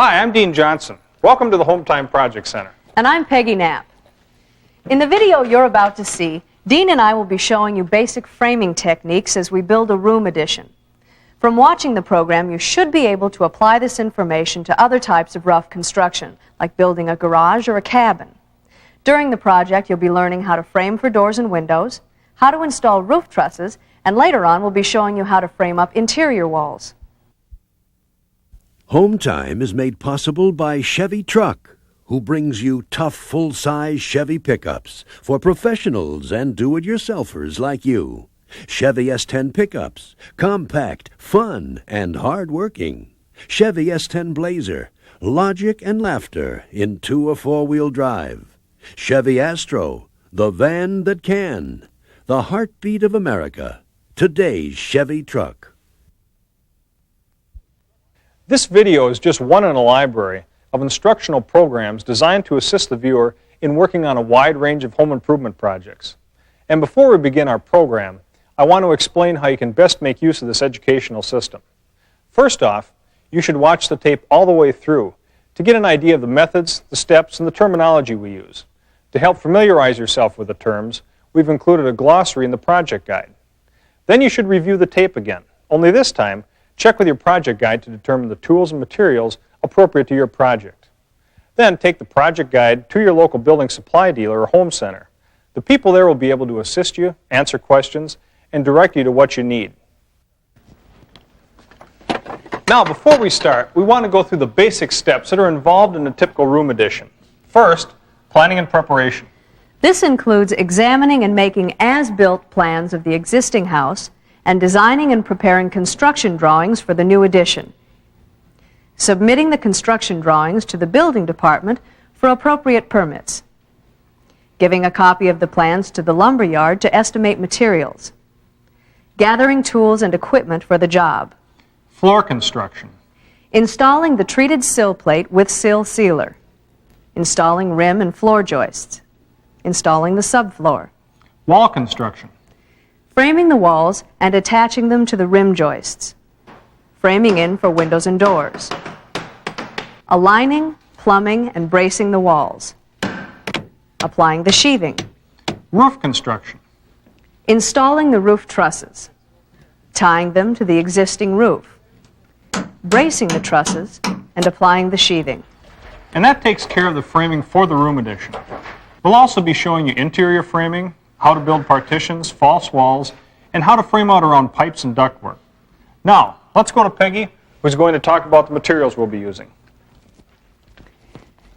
Hi, I'm Dean Johnson. Welcome to the Hometime Project Center. And I'm Peggy Knapp. In the video you're about to see, Dean and I will be showing you basic framing techniques as we build a room addition. From watching the program, you should be able to apply this information to other types of rough construction, like building a garage or a cabin. During the project, you'll be learning how to frame for doors and windows, how to install roof trusses, and later on we'll be showing you how to frame up interior walls. Hometime is made possible by Chevy Truck, who brings you tough, full-size Chevy pickups for professionals and do-it-yourselfers like you. Chevy S10 pickups, compact, fun, and hard-working. Chevy S10 Blazer, logic and laughter in 2- or 4-wheel drive. Chevy Astro, the van that can. The heartbeat of America. Today's Chevy Truck. This video is just one in a library of instructional programs designed to assist the viewer in working on a wide range of home improvement projects. And before we begin our program, I want to explain how you can best make use of this educational system. First off, you should watch the tape all the way through to get an idea of the methods, the steps, and the terminology we use. To help familiarize yourself with the terms, we've included a glossary in the project guide. Then you should review the tape again, only this time, check with your project guide to determine the tools and materials appropriate to your project. Then take the project guide to your local building supply dealer or home center. The people there will be able to assist you, answer questions, and direct you to what you need. Now, before we start, we want to go through the basic steps that are involved in a typical room addition. First, planning and preparation. This includes examining and making as-built plans of the existing house and designing and preparing construction drawings for the new addition. Submitting the construction drawings to the building department for appropriate permits. Giving a copy of the plans to the lumber yard to estimate materials. Gathering tools and equipment for the job. Floor construction. Installing the treated sill plate with sill sealer. Installing rim and floor joists. Installing the subfloor. Wall construction. Framing the walls and attaching them to the rim joists. Framing in for windows and doors. Aligning, plumbing, and bracing the walls. Applying the sheathing. Roof construction. Installing the roof trusses. Tying them to the existing roof. Bracing the trusses and applying the sheathing. And that takes care of the framing for the room addition. We'll also be showing you interior framing, how to build partitions, false walls, and how to frame out around pipes and ductwork. Now, let's go to Peggy, who's going to talk about the materials we'll be using.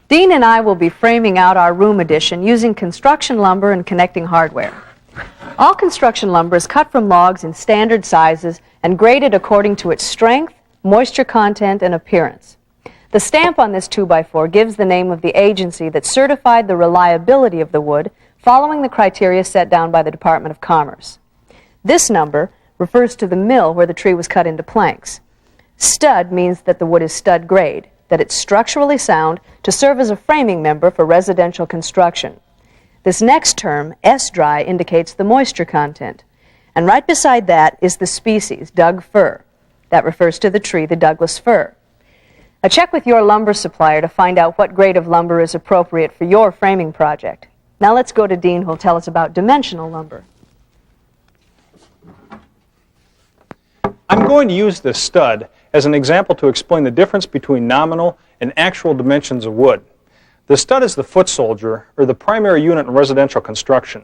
Dean and I will be framing out our room addition using construction lumber and connecting hardware. All construction lumber is cut from logs in standard sizes and graded according to its strength, moisture content, and appearance. The stamp on this 2x4 gives the name of the agency that certified the reliability of the wood following the criteria set down by the Department of Commerce. This number refers to the mill where the tree was cut into planks. Stud means that the wood is stud grade, that it's structurally sound to serve as a framing member for residential construction. This next term, S-dry, indicates the moisture content. And right beside that is the species, Doug fir. That refers to the tree, the Douglas fir. Now check with your lumber supplier to find out what grade of lumber is appropriate for your framing project. Now let's go to Dean, who'll tell us about dimensional lumber. I'm going to use this stud as an example to explain the difference between nominal and actual dimensions of wood. The stud is the foot soldier, or the primary unit in residential construction.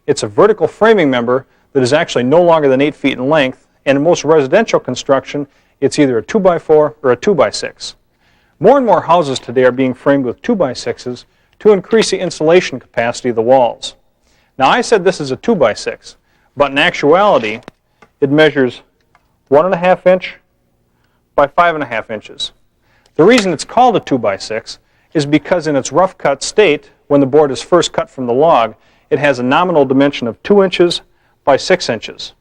It's a vertical framing member that is actually no longer than 8 feet in length, and in most residential construction, it's either a 2x4 or a 2x6. More and more houses today are being framed with 2x6s to increase the insulation capacity of the walls. Now, I said this is a 2x6, but in actuality, it measures 1.5 inch by 5.5 inches. The reason it's called a 2x6 is because in its rough cut state, when the board is first cut from the log, it has a nominal dimension of 2 inches by 6 inches.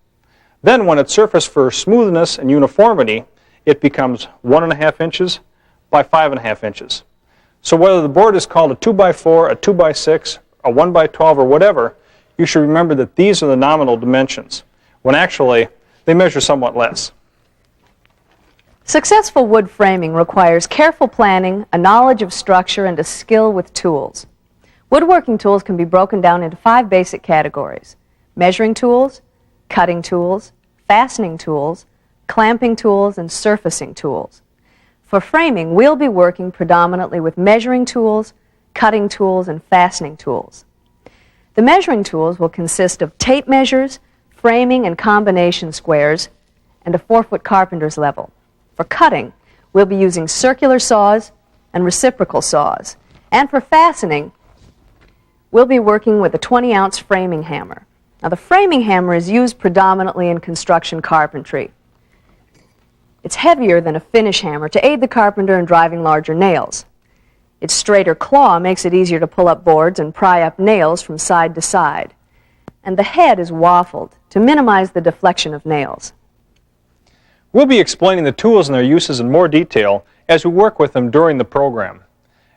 Then when it's surfaced for smoothness and uniformity, it becomes 1.5 inches by 5.5 inches. So whether the board is called a 2x4, a 2x6, a 1x12, or whatever, you should remember that these are the nominal dimensions, when actually they measure somewhat less. Successful wood framing requires careful planning, a knowledge of structure, and a skill with tools. Woodworking tools can be broken down into 5 basic categories: measuring tools, cutting tools, fastening tools, clamping tools, and surfacing tools. For framing, we'll be working predominantly with measuring tools, cutting tools, and fastening tools. The measuring tools will consist of tape measures, framing and combination squares, and a 4-foot carpenter's level. For cutting, we'll be using circular saws and reciprocal saws. And for fastening, we'll be working with a 20-ounce framing hammer. Now, the framing hammer is used predominantly in construction carpentry. It's heavier than a finish hammer to aid the carpenter in driving larger nails. Its straighter claw makes it easier to pull up boards and pry up nails from side to side. And the head is waffled to minimize the deflection of nails. We'll be explaining the tools and their uses in more detail as we work with them during the program.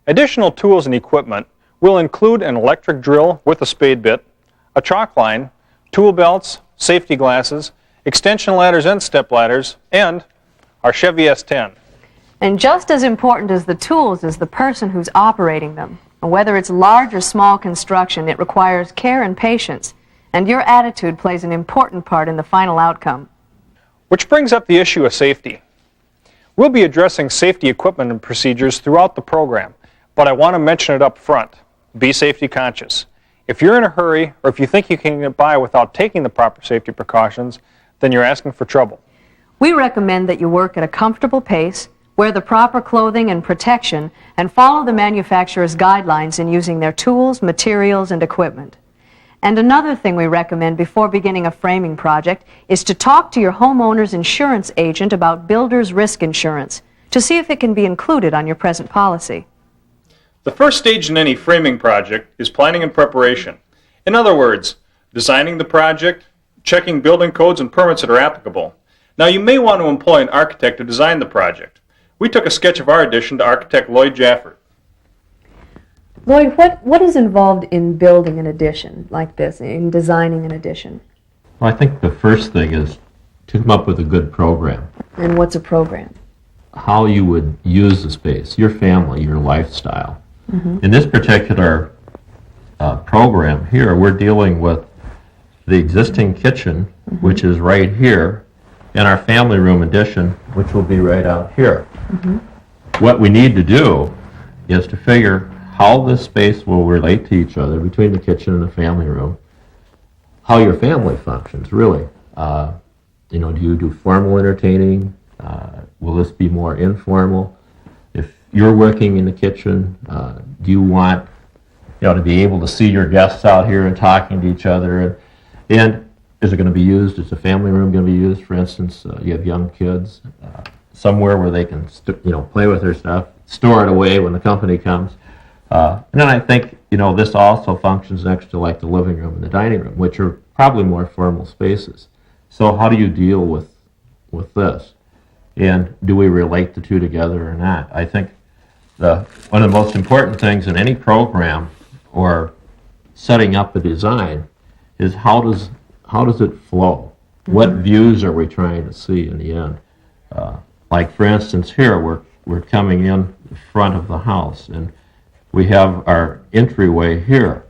Additional tools and equipment will include an electric drill with a spade bit, a chalk line, tool belts, safety glasses, extension ladders and step ladders, and our Chevy S10. And just as important as the tools is the person who's operating them. And whether it's large or small construction, it requires care and patience, and your attitude plays an important part in the final outcome. Which brings up the issue of safety. We'll be addressing safety equipment and procedures throughout the program, but I want to mention it up front. Be safety conscious. If you're in a hurry, or if you think you can get by without taking the proper safety precautions, then you're asking for trouble. We recommend that you work at a comfortable pace, wear the proper clothing and protection, and follow the manufacturer's guidelines in using their tools, materials, and equipment. And another thing we recommend before beginning a framing project is to talk to your homeowner's insurance agent about builder's risk insurance to see if it can be included on your present policy. The first stage in any framing project is planning and preparation. In other words, designing the project, checking building codes and permits that are applicable. Now, you may want to employ an architect to design the project. We took a sketch of our addition to architect Lloyd Jafford. Lloyd, what is involved in building an addition like this, in designing an addition? Well, I think the first thing is to come up with a good program. And what's a program? How you would use the space, your family, your lifestyle. Mm-hmm. In this particular program here, we're dealing with the existing kitchen, mm-hmm. which is right here, and our family room addition, which will be right out here. Mm-hmm. What we need to do is to figure how this space will relate to each other between the kitchen and the family room, how your family functions, really. Do you do formal entertaining? Will this be more informal? If you're working in the kitchen, do you want to be able to see your guests out here and talking to each other? And is it going to be used, is the family room going to be used, for instance, you have young kids, somewhere where they can play with their stuff, store it away when the company comes. And then I think, this also functions next to like the living room and the dining room, which are probably more formal spaces. So how do you deal with this? And do we relate the two together or not? I think one of the most important things in any program or setting up a design is how does it flow? Mm-hmm. What views are we trying to see in the end? Like for instance here, we're coming in the front of the house, and we have our entryway here.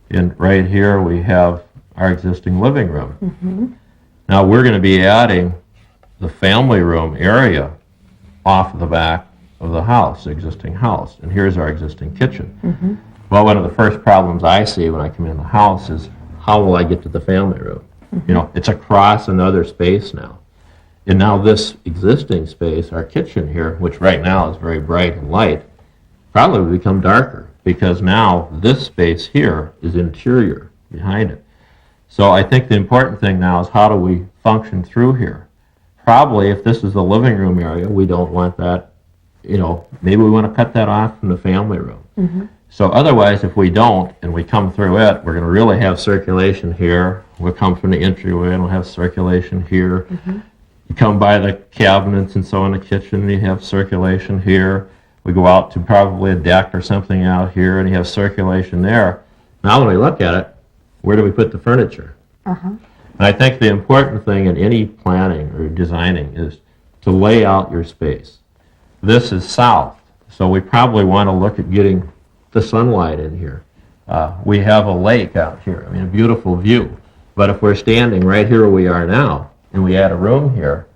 And right here we have our existing living room. Mm-hmm. Now we're going to be adding the family room area off of the back of the house, the existing house. And here's our existing kitchen. Mm-hmm. Well, one of the first problems I see when I come in the house is, how will I get to the family room? Mm-hmm. It's across another space now. And now this existing space, our kitchen here, which right now is very bright and light, probably will become darker, because now this space here is interior behind it. So I think the important thing now is, how do we function through here? Probably if this is the living room area, we don't want that, maybe we want to cut that off from the family room. Mm-hmm. So otherwise, if we don't, and we come through it, we're going to really have circulation here. We'll come from the entryway and we'll have circulation here. Mm-hmm. You come by the cabinets and so in the kitchen, and you have circulation here. We go out to probably a deck or something out here, and you have circulation there. Now when we look at it, where do we put the furniture? Uh-huh. And I think the important thing in any planning or designing is to lay out your space. This is south, so we probably want to look at getting the sunlight in here. We have a lake out here, I mean, a beautiful view. But if we're standing right here where we are now, and we add a room here,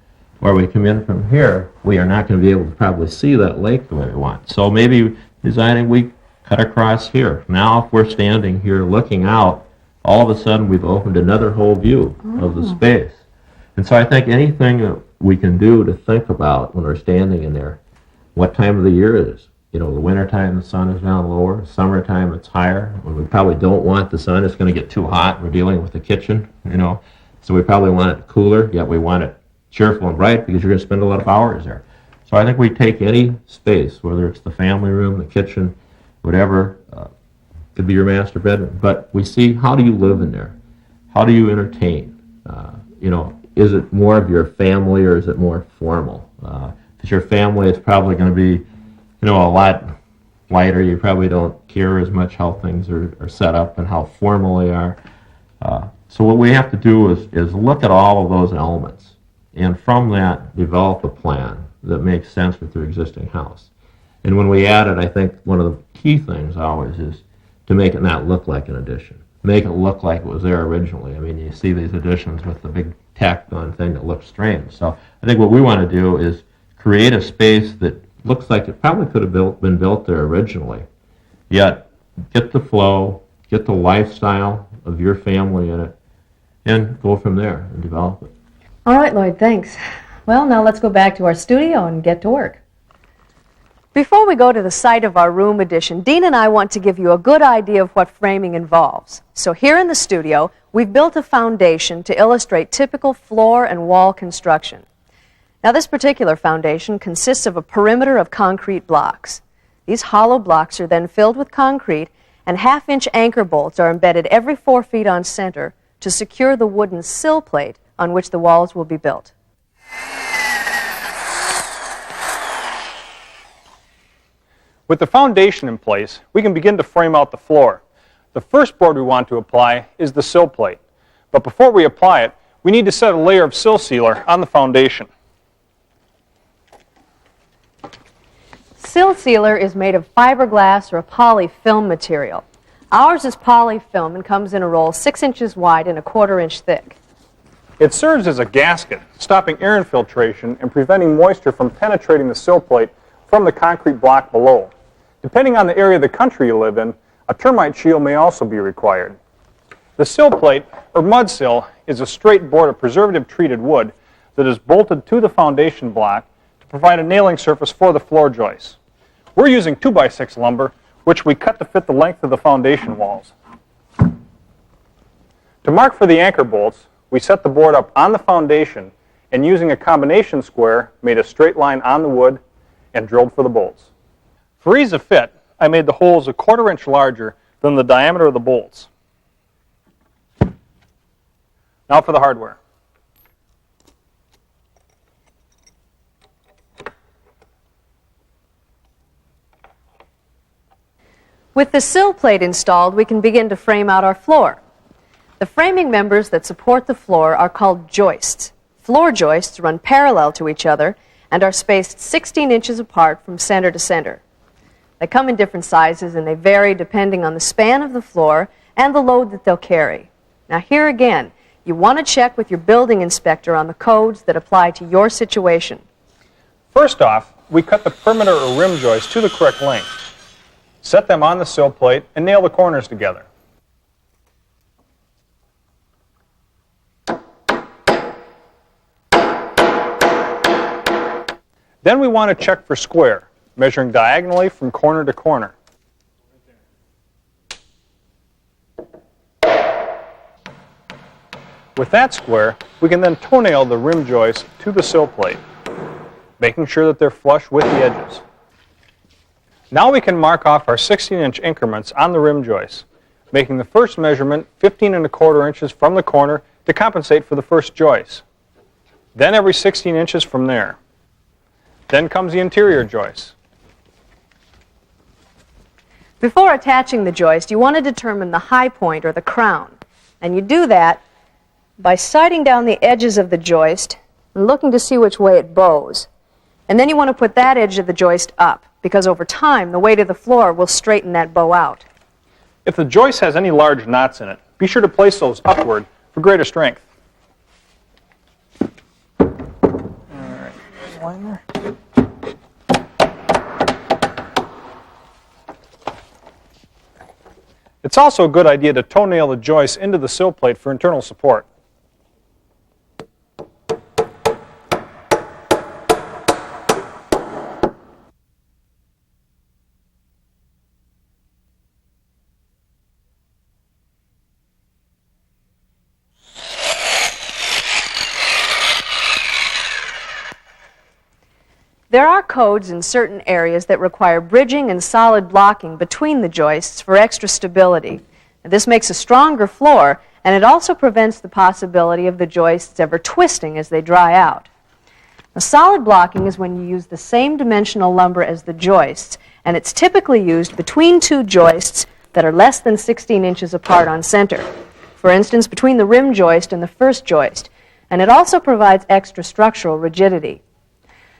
or we come in from here, we are not going to be able to probably see that lake the way we want. So maybe designing, we cut across here. Now if we're standing here looking out, all of a sudden we've opened another whole view of the space. And so I think anything that we can do to think about when we're standing in there, what time of the year it is. You know, the wintertime the sun is down lower, summertime it's higher. When we probably don't want the sun, it's going to get too hot. We're dealing with the kitchen, you know, so we probably want it cooler, yet we want it cheerful and bright because you're going to spend a lot of hours there. So I think we take any space, whether it's the family room, the kitchen, whatever, could be your master bedroom, but we see how do you live in there? How do you entertain? You know, is it more of your family or is it more formal? If it's your family, it's probably going to be, you know, a lot lighter. You probably don't care as much how things are set up and how formal they are. So what we have to do is look at all of those elements and from that develop a plan that makes sense with your existing house. And when we add it, I think one of the key things always is to make it not look like an addition. Make it look like it was there originally. I mean, you see these additions with the big tacked on thing that looks strange. So I think what we want to do is create a space that looks like it probably could have been built there originally, yet get the flow, get the lifestyle of your family in it, and go from there and develop it. All right, Lloyd, thanks. Well, now let's go back to our studio and get to work. Before we go to the site of our room addition, Dean and I want to give you a good idea of what framing involves. So here in the studio, we've built a foundation to illustrate typical floor and wall construction. Now, this particular foundation consists of a perimeter of concrete blocks. These hollow blocks are then filled with concrete, and half-inch anchor bolts are embedded every 4 feet on center to secure the wooden sill plate on which the walls will be built. With the foundation in place, we can begin to frame out the floor. The first board we want to apply is the sill plate. But before we apply it, we need to set a layer of sill sealer on the foundation. Sill sealer is made of fiberglass or a polyfilm material. Ours is polyfilm and comes in a roll 6 inches wide and 1/4 inch thick. It serves as a gasket, stopping air infiltration and preventing moisture from penetrating the sill plate from the concrete block below. Depending on the area of the country you live in, a termite shield may also be required. The sill plate, or mud sill, is a straight board of preservative-treated wood that is bolted to the foundation block to provide a nailing surface for the floor joists. We're using 2x6 lumber, which we cut to fit the length of the foundation walls. To mark for the anchor bolts, we set the board up on the foundation and using a combination square, made a straight line on the wood and drilled for the bolts. For ease of fit, I made the holes 1/4 inch larger than the diameter of the bolts. Now for the hardware. With the sill plate installed, we can begin to frame out our floor. The framing members that support the floor are called joists. Floor joists run parallel to each other and are spaced 16 inches apart from center to center. They come in different sizes and they vary depending on the span of the floor and the load that they'll carry. Now here again, you want to check with your building inspector on the codes that apply to your situation. First off, we cut the perimeter or rim joists to the correct length. Set them on the sill plate and nail the corners together. Then we want to check for square, measuring diagonally from corner to corner. With that square, we can then toenail the rim joist to the sill plate, making sure that they're flush with the edges. Now we can mark off our 16-inch increments on the rim joists, making the first measurement 15 1/4 inches from the corner to compensate for the first joist. Then every 16 inches from there. Then comes the interior joist. Before attaching the joist, you want to determine the high point or the crown. And you do that by sighting down the edges of the joist and looking to see which way it bows. And then you want to put that edge of the joist up, because over time, the weight of the floor will straighten that bow out. If the joist has any large knots in it, be sure to place those upward for greater strength. All right, liner. It's also a good idea to toenail the joist into the sill plate for internal support. There are codes in certain areas that require bridging and solid blocking between the joists for extra stability. This makes a stronger floor, and it also prevents the possibility of the joists ever twisting as they dry out. Now, solid blocking is when you use the same dimensional lumber as the joists, and it's typically used between two joists that are less than 16 inches apart on center. For instance, between the rim joist and the first joist, and it also provides extra structural rigidity.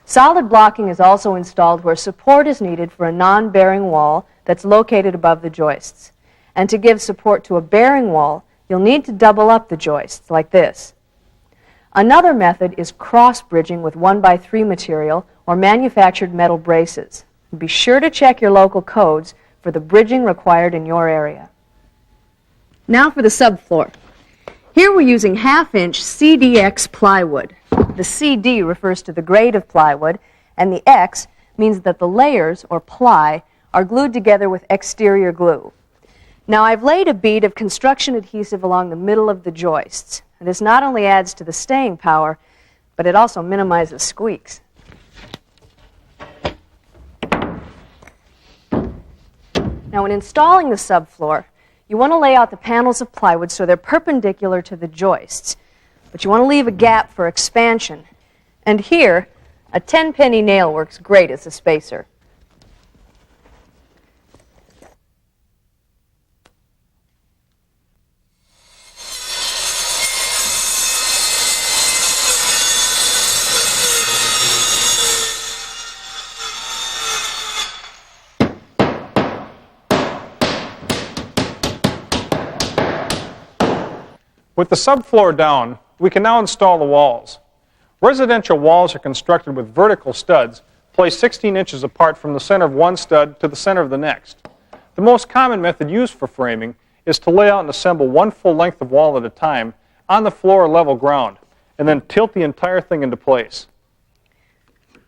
Solid blocking is also installed where support is needed for a non-bearing wall that's located above the joists. And to give support to a bearing wall, you'll need to double up the joists, like this. Another method is cross-bridging with 1x3 material or manufactured metal braces. Be sure to check your local codes for the bridging required in your area. Now for the subfloor. Here we're using 1/2-inch CDX plywood. The CD refers to the grade of plywood, and the X means that the layers, or ply, are glued together with exterior glue. Now, I've laid a bead of construction adhesive along the middle of the joists. And this not only adds to the staying power, but it also minimizes squeaks. Now, when installing the subfloor, you want to lay out the panels of plywood so they're perpendicular to the joists. But you want to leave a gap for expansion. And here, a 10-penny nail works great as a spacer. With the subfloor down, we can now install the walls. Residential walls are constructed with vertical studs placed 16 inches apart from the center of one stud to the center of the next. The most common method used for framing is to lay out and assemble one full length of wall at a time on the floor or level ground, and then tilt the entire thing into place.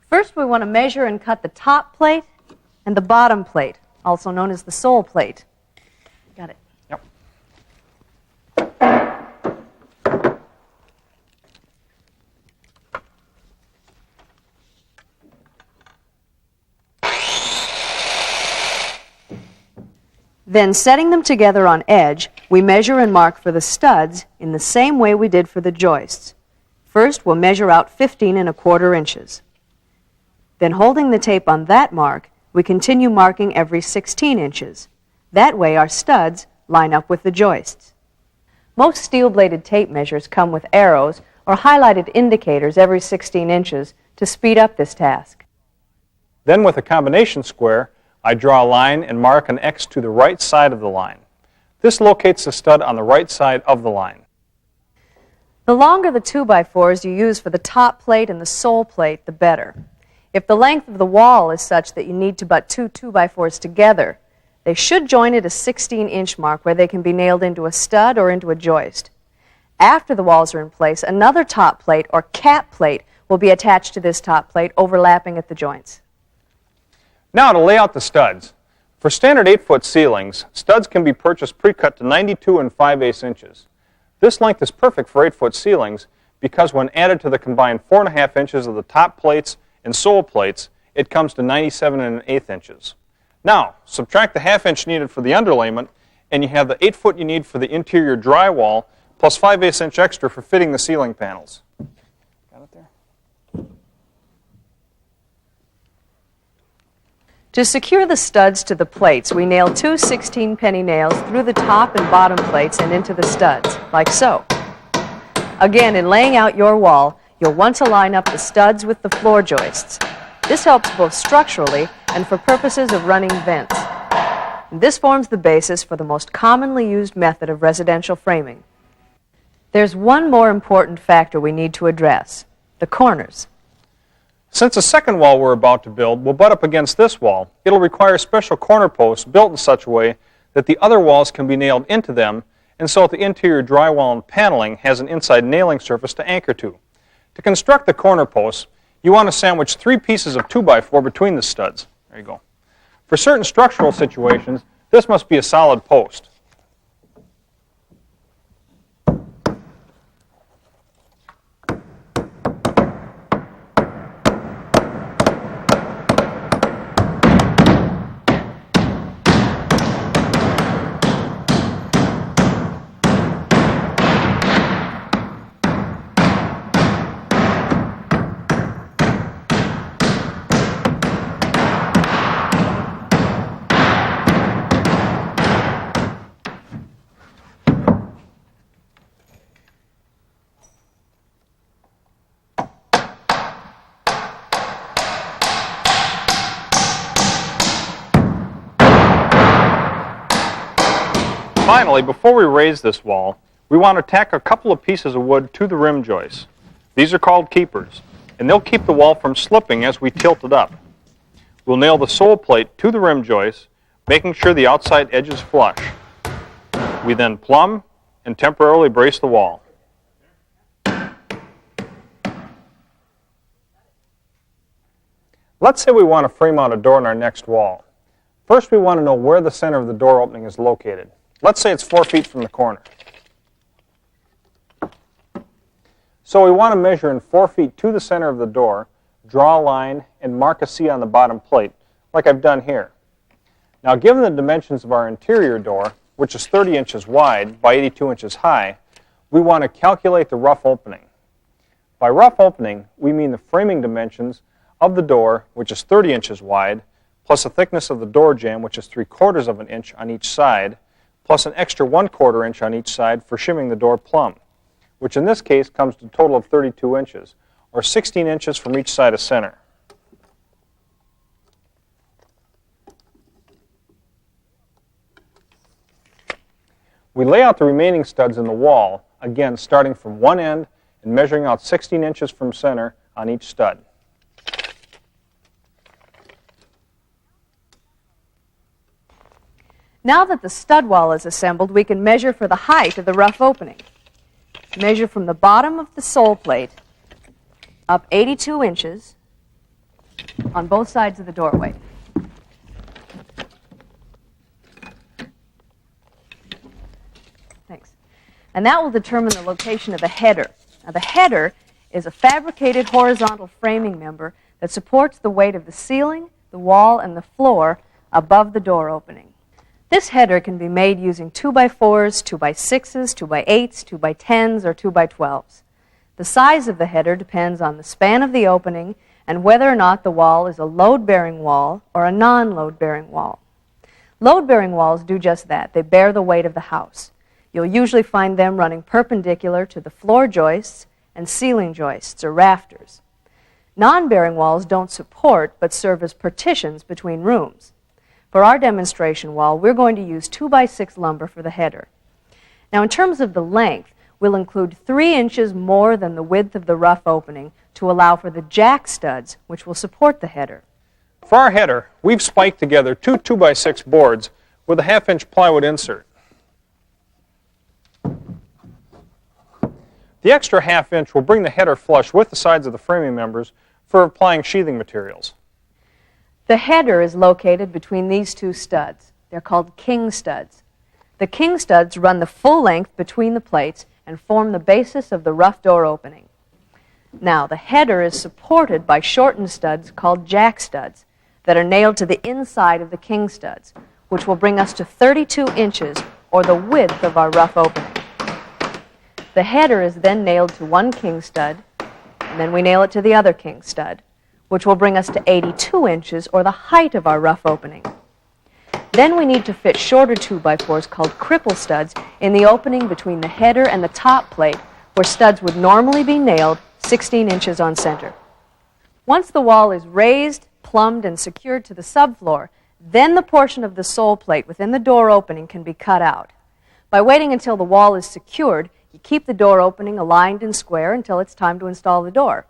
First, we want to measure and cut the top plate and the bottom plate, also known as the sole plate. Got it. Yep. Then, setting them together on edge, we measure and mark for the studs in the same way we did for the joists. First, we'll measure out 15 1/4 inches. Then, holding the tape on that mark, we continue marking every 16 inches. That way, our studs line up with the joists. Most steel-bladed tape measures come with arrows or highlighted indicators every 16 inches to speed up this task. Then, with a combination square, I draw a line and mark an X to the right side of the line. This locates the stud on the right side of the line. The longer the 2x4s you use for the top plate and the sole plate, the better. If the length of the wall is such that you need to butt two 2x4s together, they should join at a 16-inch mark where they can be nailed into a stud or into a joist. After the walls are in place, another top plate or cap plate will be attached to this top plate, overlapping at the joints. Now to lay out the studs. For standard 8-foot ceilings, studs can be purchased pre-cut to 92 5/8 inches. This length is perfect for 8-foot ceilings because when added to the combined 4 1/2 inches of the top plates and sole plates, it comes to 97 1/8 inches. Now, subtract the 1/2 inch needed for the underlayment, and you have the 8-foot you need for the interior drywall, plus 5/8 inch extra for fitting the ceiling panels. Got it there? To secure the studs to the plates, we nail two 16-penny nails through the top and bottom plates and into the studs, like so. Again, in laying out your wall, you'll want to line up the studs with the floor joists. This helps both structurally and for purposes of running vents. This forms the basis for the most commonly used method of residential framing. There's one more important factor we need to address: the corners. Since the second wall we're about to build will butt up against this wall, it'll require special corner posts built in such a way that the other walls can be nailed into them, and so that the interior drywall and paneling has an inside nailing surface to anchor to. To construct the corner posts, you want to sandwich 3 pieces of 2x4 between the studs. There you go. For certain structural situations, this must be a solid post. Finally, before we raise this wall, we want to tack a couple of pieces of wood to the rim joists. These are called keepers, and they'll keep the wall from slipping as we tilt it up. We'll nail the sole plate to the rim joist, making sure the outside edge is flush. We then plumb and temporarily brace the wall. Let's say we want to frame out a door in our next wall. First, we want to know where the center of the door opening is located. Let's say it's 4 feet from the corner. So we want to measure in 4 feet to the center of the door, draw a line, and mark a C on the bottom plate, like I've done here. Now, given the dimensions of our interior door, which is 30 inches wide by 82 inches high, we want to calculate the rough opening. By rough opening, we mean the framing dimensions of the door, which is 30 inches wide, plus the thickness of the door jamb, which is 3/4 of an inch on each side, plus an extra 1/4 inch on each side for shimming the door plumb, which in this case comes to a total of 32 inches, or 16 inches from each side of center. We lay out the remaining studs in the wall, again starting from one end and measuring out 16 inches from center on each stud. Now that the stud wall is assembled, we can measure for the height of the rough opening. Measure from the bottom of the sole plate up 82 inches on both sides of the doorway. Thanks. And that will determine the location of the header. Now, the header is a fabricated horizontal framing member that supports the weight of the ceiling, the wall, and the floor above the door opening. This header can be made using 2x4s, 2x6s, 2x8s, 2x10s, or 2x12s. The size of the header depends on the span of the opening and whether or not the wall is a load-bearing wall or a non-load-bearing wall. Load-bearing walls do just that. They bear the weight of the house. You'll usually find them running perpendicular to the floor joists and ceiling joists or rafters. Non-bearing walls don't support but serve as partitions between rooms. For our demonstration wall, we're going to use 2x6 lumber for the header. Now, in terms of the length, we'll include 3 inches more than the width of the rough opening to allow for the jack studs, which will support the header. For our header, we've spiked together 2 2x6 boards with a 1/2-inch plywood insert. The extra 1/2 inch will bring the header flush with the sides of the framing members for applying sheathing materials. The header is located between these 2 studs. They're called king studs. The king studs run the full length between the plates and form the basis of the rough door opening. Now, the header is supported by shortened studs called jack studs that are nailed to the inside of the king studs, which will bring us to 32 inches, or the width of our rough opening. The header is then nailed to one king stud, and then we nail it to the other king stud, which will bring us to 82 inches, or the height of our rough opening. Then we need to fit shorter 2x4s called cripple studs in the opening between the header and the top plate, where studs would normally be nailed 16 inches on center. Once the wall is raised, plumbed, and secured to the subfloor, then the portion of the sole plate within the door opening can be cut out. By waiting until the wall is secured, you keep the door opening aligned and square until it's time to install the door.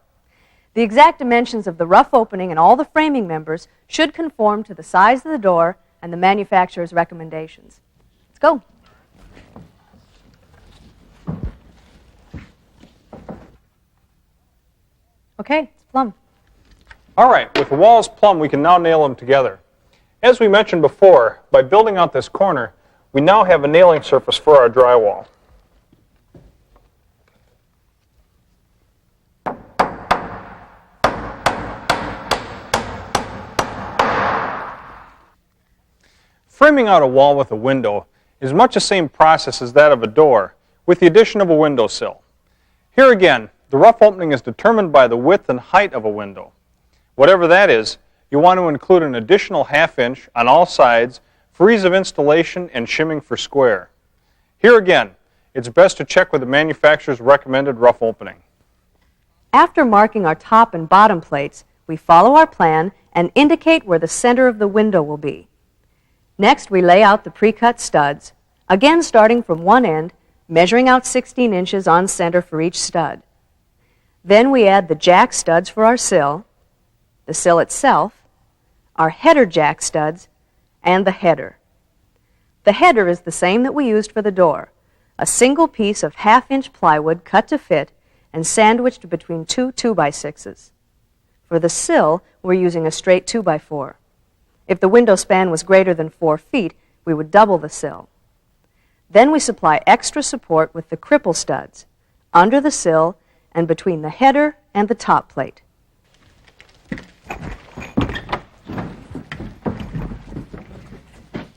The exact dimensions of the rough opening and all the framing members should conform to the size of the door and the manufacturer's recommendations. Let's go. Okay, it's plumb. All right, with the walls plumb, we can now nail them together. As we mentioned before, by building out this corner, we now have a nailing surface for our drywall. Framing out a wall with a window is much the same process as that of a door, with the addition of a windowsill. Here again, the rough opening is determined by the width and height of a window. Whatever that is, you want to include an additional ½ inch on all sides for ease of installation and shimming for square. Here again, it's best to check with the manufacturer's recommended rough opening. After marking our top and bottom plates, we follow our plan and indicate where the center of the window will be. Next, we lay out the pre-cut studs, again starting from one end, measuring out 16 inches on center for each stud. Then we add the jack studs for our sill, the sill itself, our header jack studs, and the header. The header is the same that we used for the door, a single piece of ½ inch plywood cut to fit and sandwiched between two 2x6s. For the sill, we're using a straight 2x4. If the window span was greater than 4 feet, we would double the sill. Then we supply extra support with the cripple studs, under the sill and between the header and the top plate.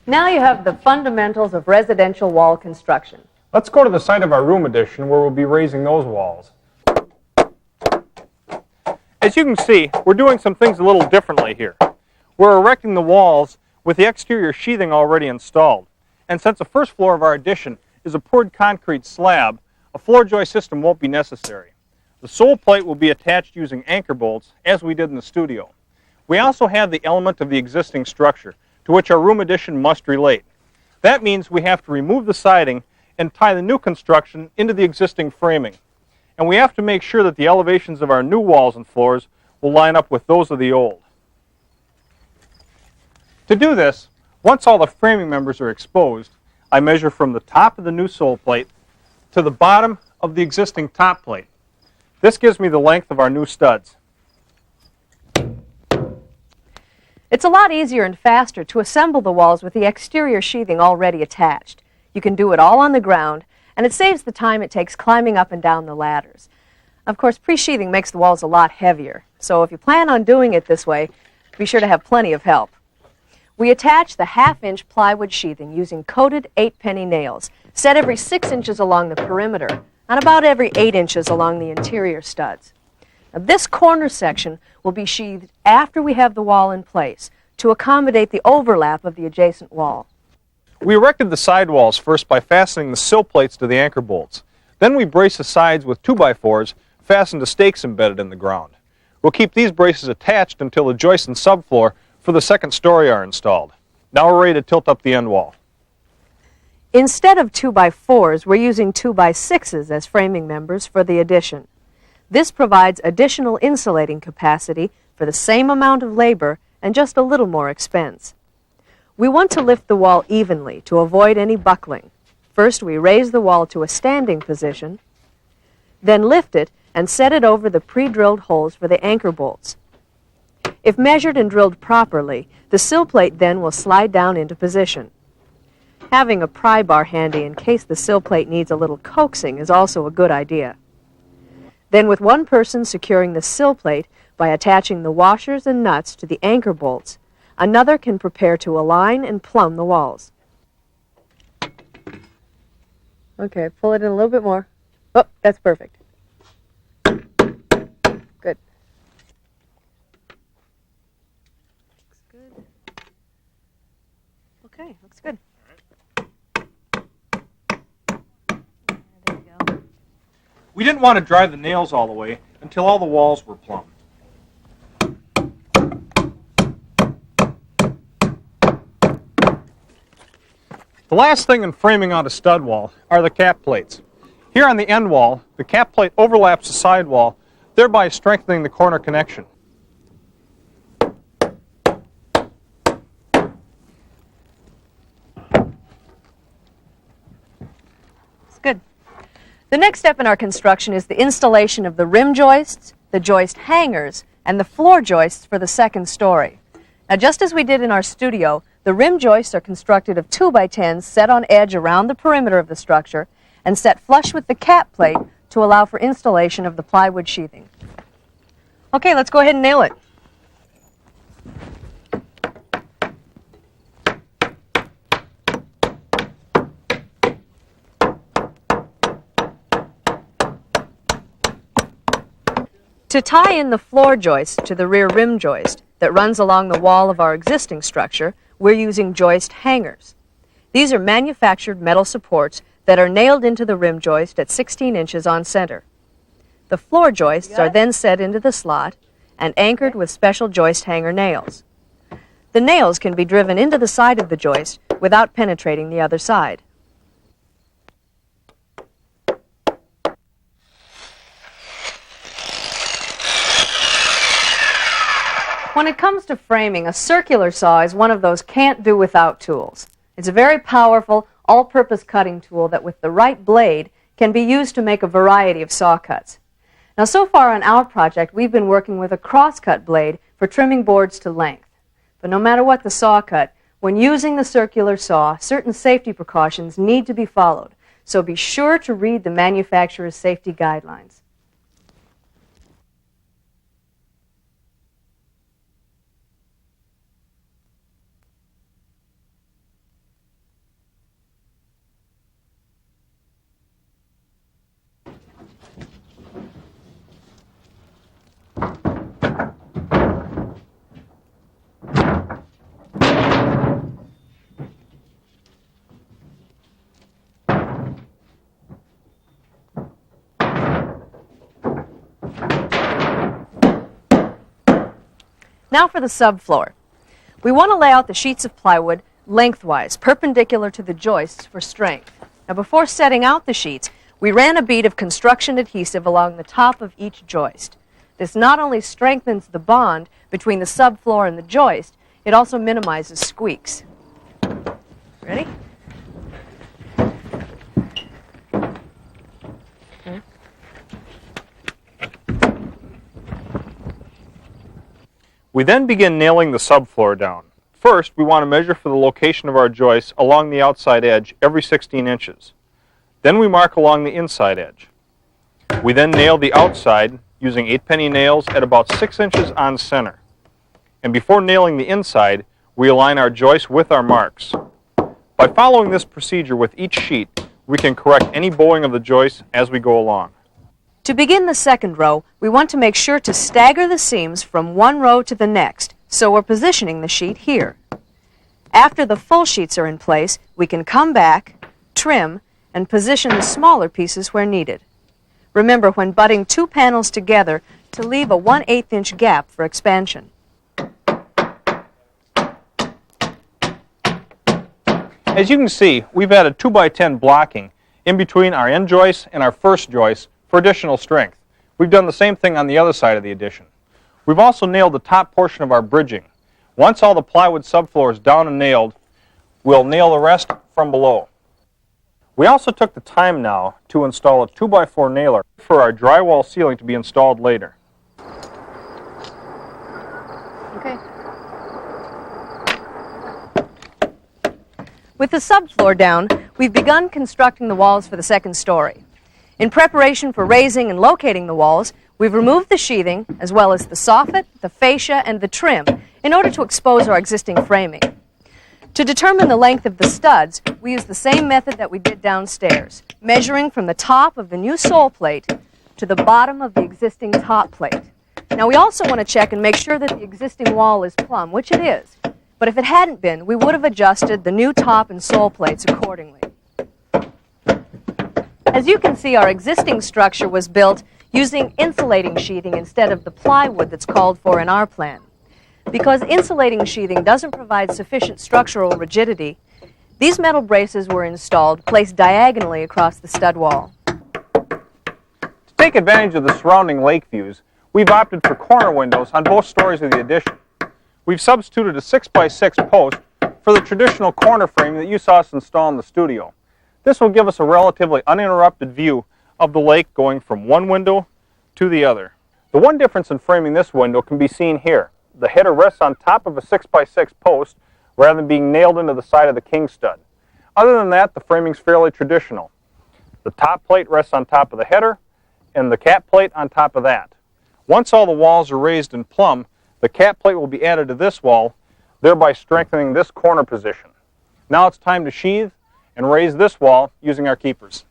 Now you have the fundamentals of residential wall construction. Let's go to the site of our room addition where we'll be raising those walls. As you can see, we're doing some things a little differently here. We're erecting the walls with the exterior sheathing already installed. And since the first floor of our addition is a poured concrete slab, a floor joist system won't be necessary. The sole plate will be attached using anchor bolts, as we did in the studio. We also have the element of the existing structure, to which our room addition must relate. That means we have to remove the siding and tie the new construction into the existing framing. And we have to make sure that the elevations of our new walls and floors will line up with those of the old. To do this, once all the framing members are exposed, I measure from the top of the new sole plate to the bottom of the existing top plate. This gives me the length of our new studs. It's a lot easier and faster to assemble the walls with the exterior sheathing already attached. You can do it all on the ground, and it saves the time it takes climbing up and down the ladders. Of course, pre-sheathing makes the walls a lot heavier, so if you plan on doing it this way, be sure to have plenty of help. We attach the ½ inch plywood sheathing using coated 8-penny nails, set every 6 inches along the perimeter and about every 8 inches along the interior studs. Now, this corner section will be sheathed after we have the wall in place to accommodate the overlap of the adjacent wall. We erected the side walls first by fastening the sill plates to the anchor bolts. Then we brace the sides with 2x4s fastened to stakes embedded in the ground. We'll keep these braces attached until the joist and subfloor for the second story are installed. Now we're ready to tilt up the end wall. Instead of 2x4s, we're using 2x6s as framing members for the addition. This provides additional insulating capacity for the same amount of labor and just a little more expense. We want to lift the wall evenly to avoid any buckling. First, we raise the wall to a standing position, then lift it and set it over the pre-drilled holes for the anchor bolts. If measured and drilled properly, the sill plate then will slide down into position. Having a pry bar handy in case the sill plate needs a little coaxing is also a good idea. Then with one person securing the sill plate by attaching the washers and nuts to the anchor bolts, another can prepare to align and plumb the walls. Okay, pull it in a little bit more. Oh, that's perfect. Good. Looks good. Okay, looks good. There you go. We didn't want to drive the nails all the way, until all the walls were plumb. The last thing in framing out a stud wall are the cap plates. Here on the end wall, the cap plate overlaps the side wall, thereby strengthening the corner connection. It's good. The next step in our construction is the installation of the rim joists, the joist hangers, and the floor joists for the second story. Now, just as we did in our studio, the rim joists are constructed of 2x10s set on edge around the perimeter of the structure and set flush with the cap plate to allow for installation of the plywood sheathing. Okay, let's go ahead and nail it. To tie in the floor joist to the rear rim joist that runs along the wall of our existing structure, we're using joist hangers. These are manufactured metal supports that are nailed into the rim joist at 16 inches on center. The floor joists are then set into the slot and anchored with special joist hanger nails. The nails can be driven into the side of the joist without penetrating the other side. When it comes to framing, a circular saw is one of those can't-do-without tools. It's a very powerful, all-purpose cutting tool that, with the right blade, can be used to make a variety of saw cuts. Now, so far on our project, we've been working with a cross-cut blade for trimming boards to length. But no matter what the saw cut, when using the circular saw, certain safety precautions need to be followed. So be sure to read the manufacturer's safety guidelines. Now for the subfloor. We want to lay out the sheets of plywood lengthwise, perpendicular to the joists for strength. Now, before setting out the sheets, we ran a bead of construction adhesive along the top of each joist. This not only strengthens the bond between the subfloor and the joist, it also minimizes squeaks. Ready? Okay. We then begin nailing the subfloor down. First, we want to measure for the location of our joists along the outside edge every 16 inches. Then we mark along the inside edge. We then nail the outside using 8-penny nails at about 6 inches on center. And before nailing the inside, we align our joists with our marks. By following this procedure with each sheet, we can correct any bowing of the joists as we go along. To begin the second row, we want to make sure to stagger the seams from one row to the next, so we're positioning the sheet here. After the full sheets are in place, we can come back, trim, and position the smaller pieces where needed. Remember, when butting two panels together, to leave a 1/8 inch gap for expansion. As you can see, we've added 2x10 blocking in between our end joists and our first joists for additional strength. We've done the same thing on the other side of the addition. We've also nailed the top portion of our bridging. Once all the plywood subfloor is down and nailed, we'll nail the rest from below. We also took the time now to install a 2x4 nailer for our drywall ceiling to be installed later. Okay. With the subfloor down, we've begun constructing the walls for the second story. In preparation for raising and locating the walls, we've removed the sheathing, as well as the soffit, the fascia, and the trim, in order to expose our existing framing. To determine the length of the studs, we use the same method that we did downstairs, measuring from the top of the new sole plate to the bottom of the existing top plate. Now, we also want to check and make sure that the existing wall is plumb, which it is. But if it hadn't been, we would have adjusted the new top and sole plates accordingly. As you can see, our existing structure was built using insulating sheathing instead of the plywood that's called for in our plan. Because insulating sheathing doesn't provide sufficient structural rigidity, these metal braces were installed, placed diagonally across the stud wall. To take advantage of the surrounding lake views, we've opted for corner windows on both stories of the addition. We've substituted a 6x6 post for the traditional corner frame that you saw us install in the studio. This will give us a relatively uninterrupted view of the lake going from one window to the other. The one difference in framing this window can be seen here. The header rests on top of a 6x6 post rather than being nailed into the side of the king stud. Other than that, the framing's fairly traditional. The top plate rests on top of the header and the cap plate on top of that. Once all the walls are raised in plumb, the cap plate will be added to this wall, thereby strengthening this corner position. Now it's time to sheathe and raise this wall using our keepers.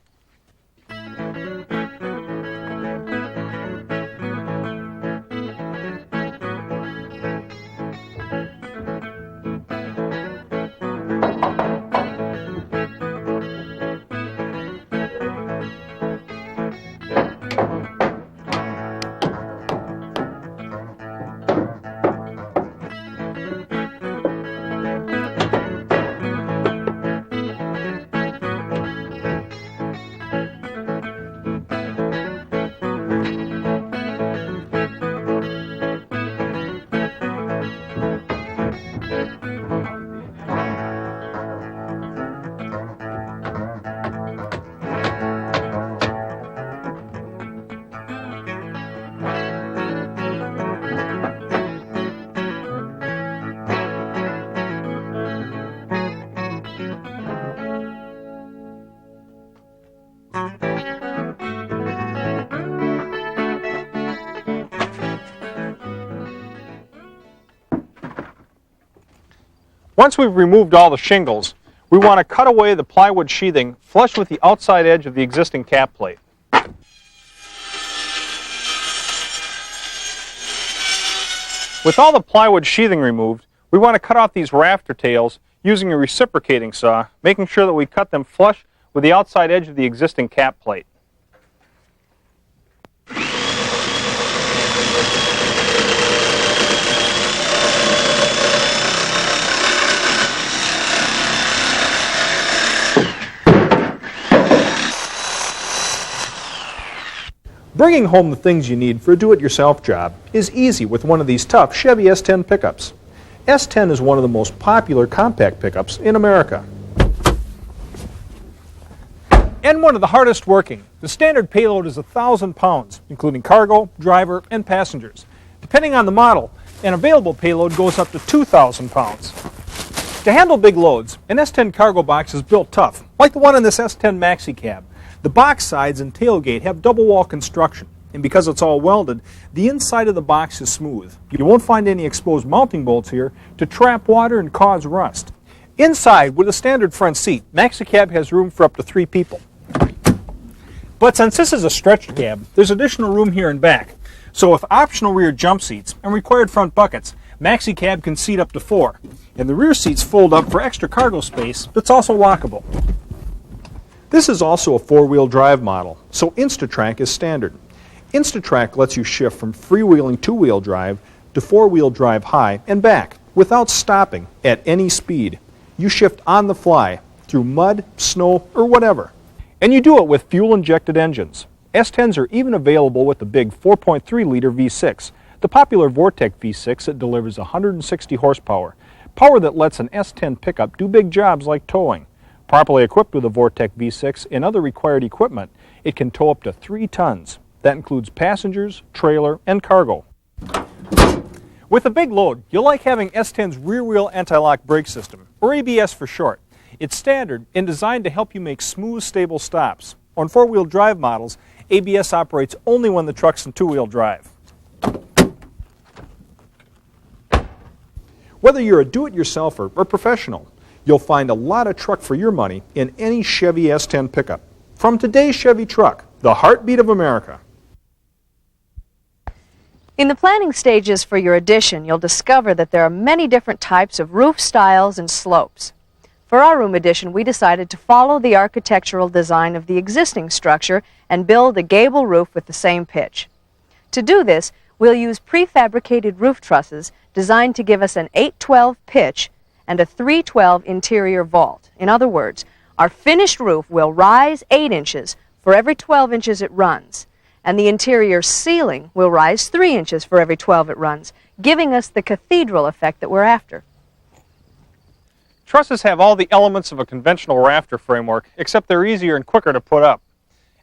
Once we've removed all the shingles, we want to cut away the plywood sheathing flush with the outside edge of the existing cap plate. With all the plywood sheathing removed, we want to cut off these rafter tails using a reciprocating saw, making sure that we cut them flush with the outside edge of the existing cap plate. Bringing home the things you need for a do-it-yourself job is easy with one of these tough Chevy S10 pickups. S10 is one of the most popular compact pickups in America. And one of the hardest working. The standard payload is 1,000 pounds, including cargo, driver, and passengers. Depending on the model, an available payload goes up to 2,000 pounds. To handle big loads, an S10 cargo box is built tough, like the one in this S10 Maxi Cab. The box sides and tailgate have double wall construction, and because it's all welded, the inside of the box is smooth. You won't find any exposed mounting bolts here to trap water and cause rust. Inside, with a standard front seat, Maxi Cab has room for up to 3 people. But since this is a stretched cab, there's additional room here in back. So with optional rear jump seats and required front buckets, Maxi Cab can seat up to 4, and the rear seats fold up for extra cargo space that's also lockable. This is also a 4-wheel drive model, so InstaTrack is standard. InstaTrack lets you shift from freewheeling 2-wheel drive to 4-wheel drive high and back without stopping at any speed. You shift on the fly through mud, snow, or whatever. And you do it with fuel-injected engines. S10s are even available with the big 4.3-liter V6, the popular Vortec V6 that delivers 160 horsepower, power that lets an S10 pickup do big jobs like towing. Properly equipped with a Vortec V6 and other required equipment, it can tow up to 3 tons. That includes passengers, trailer, and cargo. With a big load, you'll like having S10's rear-wheel anti-lock brake system, or ABS for short. It's standard and designed to help you make smooth, stable stops. On 4-wheel drive models, ABS operates only when the truck's in 2-wheel drive. Whether you're a do-it-yourselfer or professional, you'll find a lot of truck for your money in any Chevy S10 pickup. From today's Chevy truck, the heartbeat of America. In the planning stages for your addition, you'll discover that there are many different types of roof styles and slopes. For our room addition, we decided to follow the architectural design of the existing structure and build a gable roof with the same pitch. To do this, we'll use prefabricated roof trusses designed to give us an 8/12 pitch and a 3/12 interior vault. In other words, our finished roof will rise 8 inches for every 12 inches it runs, and the interior ceiling will rise 3 inches for every 12 it runs, giving us the cathedral effect that we're after. Trusses have all the elements of a conventional rafter framework, except they're easier and quicker to put up.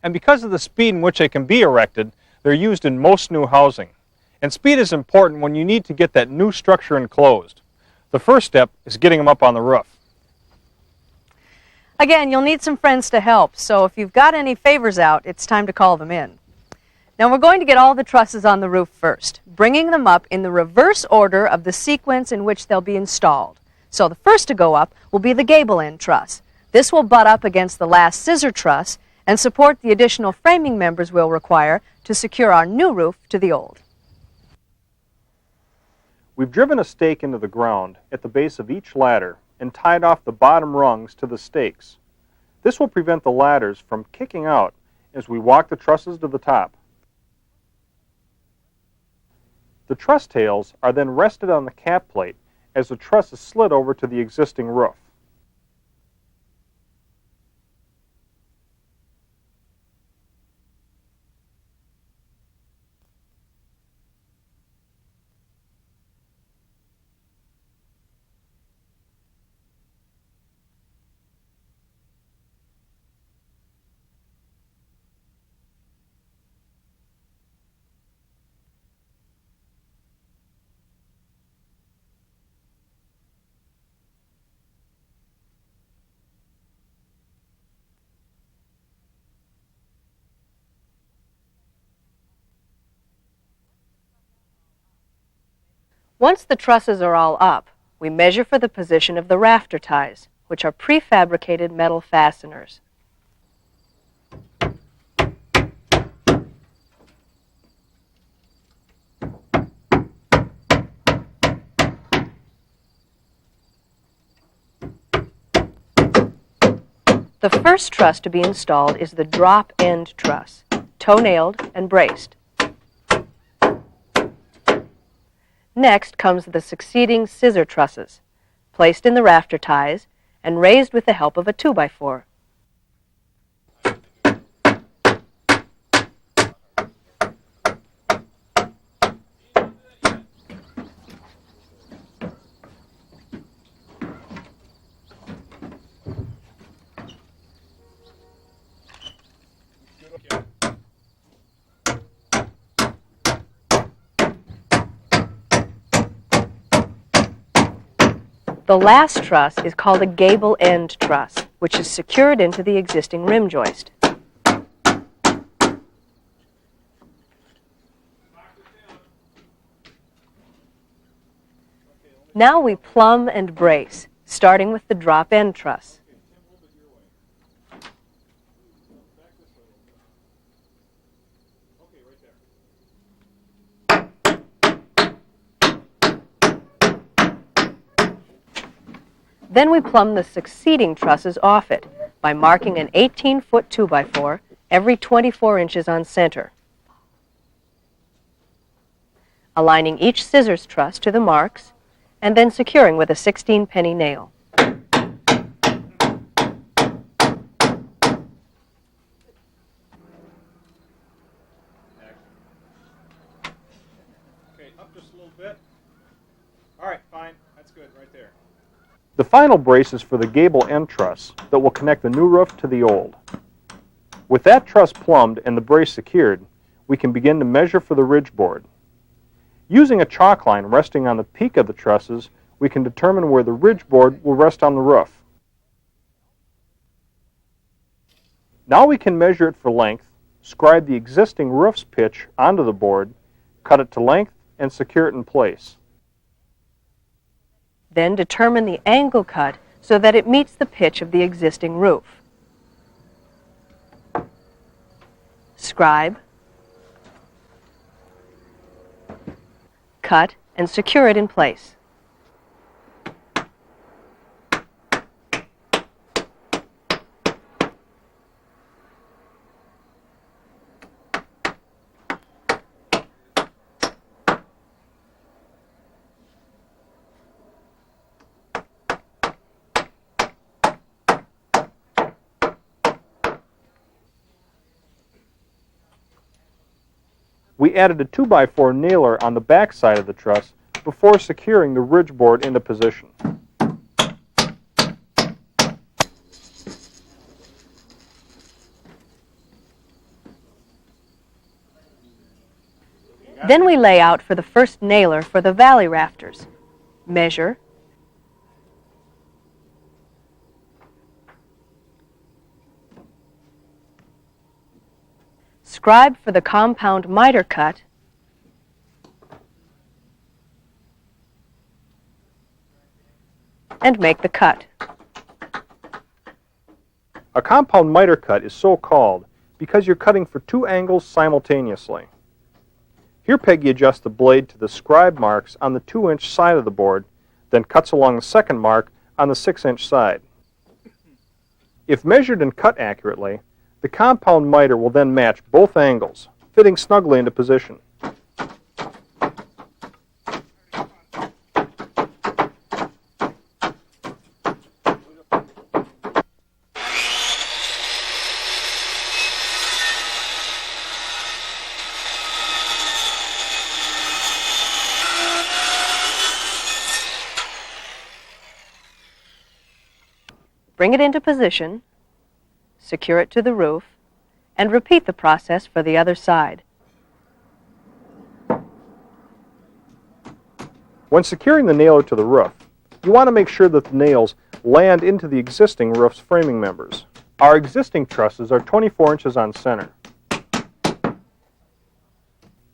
And because of the speed in which they can be erected, they're used in most new housing. And speed is important when you need to get that new structure enclosed. The first step is getting them up on the roof. Again, you'll need some friends to help, so if you've got any favors out, it's time to call them in. Now we're going to get all the trusses on the roof first, bringing them up in the reverse order of the sequence in which they'll be installed. So the first to go up will be the gable end truss. This will butt up against the last scissor truss and support the additional framing members we'll require to secure our new roof to the old. We've driven a stake into the ground at the base of each ladder and tied off the bottom rungs to the stakes. This will prevent the ladders from kicking out as we walk the trusses to the top. The truss tails are then rested on the cap plate as the truss is slid over to the existing roof. Once the trusses are all up, we measure for the position of the rafter ties, which are prefabricated metal fasteners. The first truss to be installed is the drop end truss, toe-nailed and braced. Next comes the succeeding scissor trusses, placed in the rafter ties and raised with the help of a 2x4. The last truss is called a gable end truss, which is secured into the existing rim joist. Now we plumb and brace, starting with the drop end truss. Then we plumb the succeeding trusses off it by marking an 18-foot 2x4 every 24 inches on center, aligning each scissors truss to the marks, and then securing with a 16-penny nail. Okay, up just a little bit. All right, fine. That's good right there. The final brace is for the gable end truss that will connect the new roof to the old. With that truss plumbed and the brace secured, we can begin to measure for the ridge board. Using a chalk line resting on the peak of the trusses, we can determine where the ridge board will rest on the roof. Now we can measure it for length, scribe the existing roof's pitch onto the board, cut it to length, and secure it in place. Then determine the angle cut so that it meets the pitch of the existing roof. Scribe, cut, and secure it in place. we added a 2x4 nailer on the back side of the truss before securing the ridge board into position. Then we lay out for the first nailer for the valley rafters. Measure, scribe for the compound miter cut, and make the cut. A compound miter cut is so called because you're cutting for two angles simultaneously. Here Peggy adjusts the blade to the scribe marks on the 2-inch side of the board, then cuts along the second mark on the 6-inch side. If measured and cut accurately, the compound miter will then match both angles, fitting snugly into position. Bring it into position, secure it to the roof, and repeat the process for the other side. When securing the nailer to the roof, you want to make sure that the nails land into the existing roof's framing members. Our existing trusses are 24 inches on center.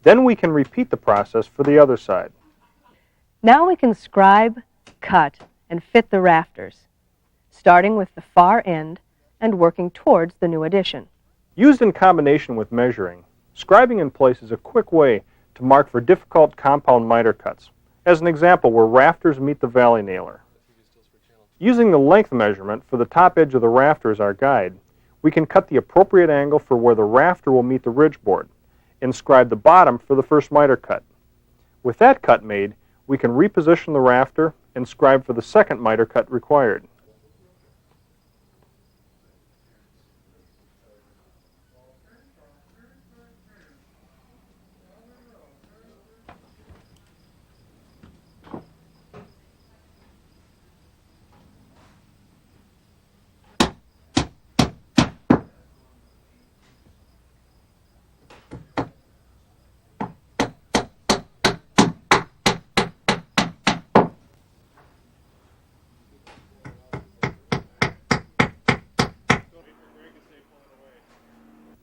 Then we can repeat the process for the other side. Now we can scribe, cut, and fit the rafters, starting with the far end and working towards the new addition. Used in combination with measuring, scribing in place is a quick way to mark for difficult compound miter cuts, as an example where rafters meet the valley nailer. Using the length measurement for the top edge of the rafter as our guide, we can cut the appropriate angle for where the rafter will meet the ridge board, and scribe the bottom for the first miter cut. With that cut made, we can reposition the rafter and scribe for the second miter cut required.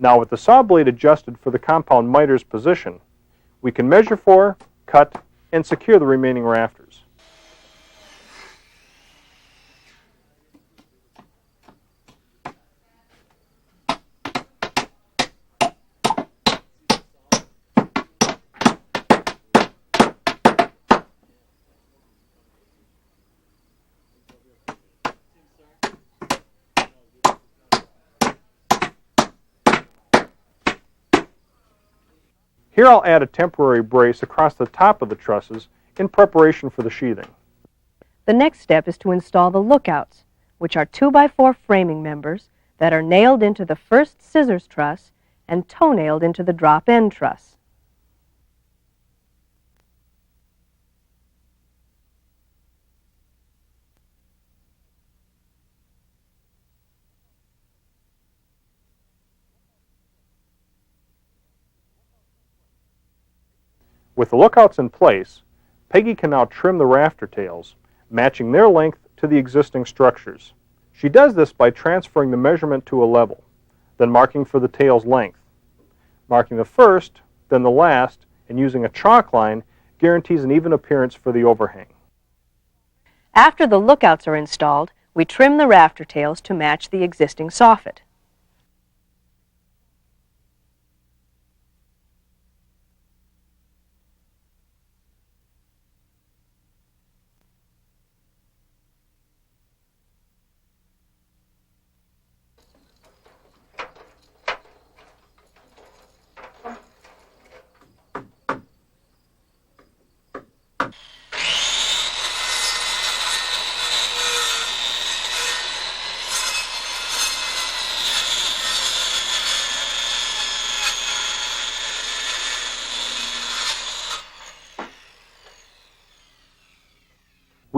Now with the saw blade adjusted for the compound miter's position, we can measure for, cut, and secure the remaining rafters. Here I'll add a temporary brace across the top of the trusses in preparation for the sheathing. The next step is to install the lookouts, which are 2x4 framing members that are nailed into the first scissors truss and toe-nailed into the drop-end truss. With the lookouts in place, Peggy can now trim the rafter tails, matching their length to the existing structures. She does this by transferring the measurement to a level, then marking for the tail's length. Marking the first, then the last, and using a chalk line guarantees an even appearance for the overhang. After the lookouts are installed, we trim the rafter tails to match the existing soffit.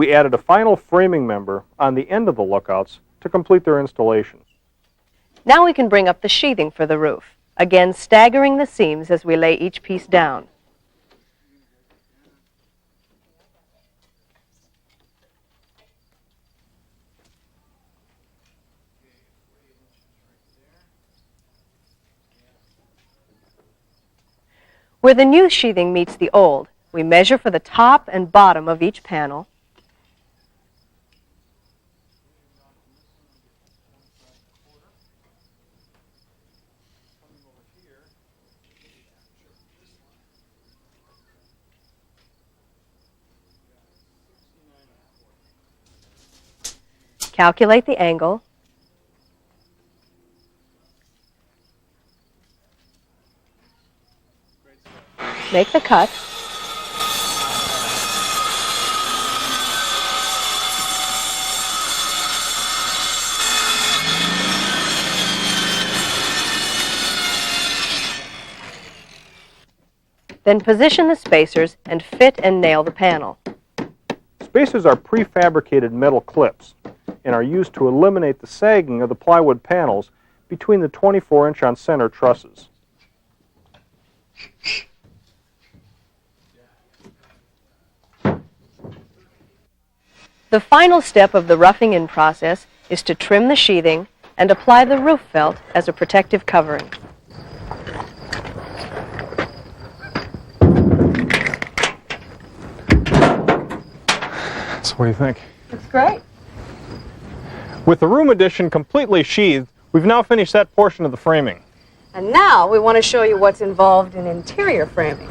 we added a final framing member on the end of the lookouts to complete their installation. Now we can bring up the sheathing for the roof, again staggering the seams as we lay each piece down. Where the new sheathing meets the old, we measure for the top and bottom of each panel. Calculate the angle. Make the cut. Then position the spacers and fit and nail the panel. Spacers are prefabricated metal clips and are used to eliminate the sagging of the plywood panels between the 24-inch on center trusses. The final step of the roughing-in process is to trim the sheathing and apply the roof felt as a protective covering. So what do you think? Looks great. With the room addition completely sheathed, we've now finished that portion of the framing. And now we want to show you what's involved in interior framing.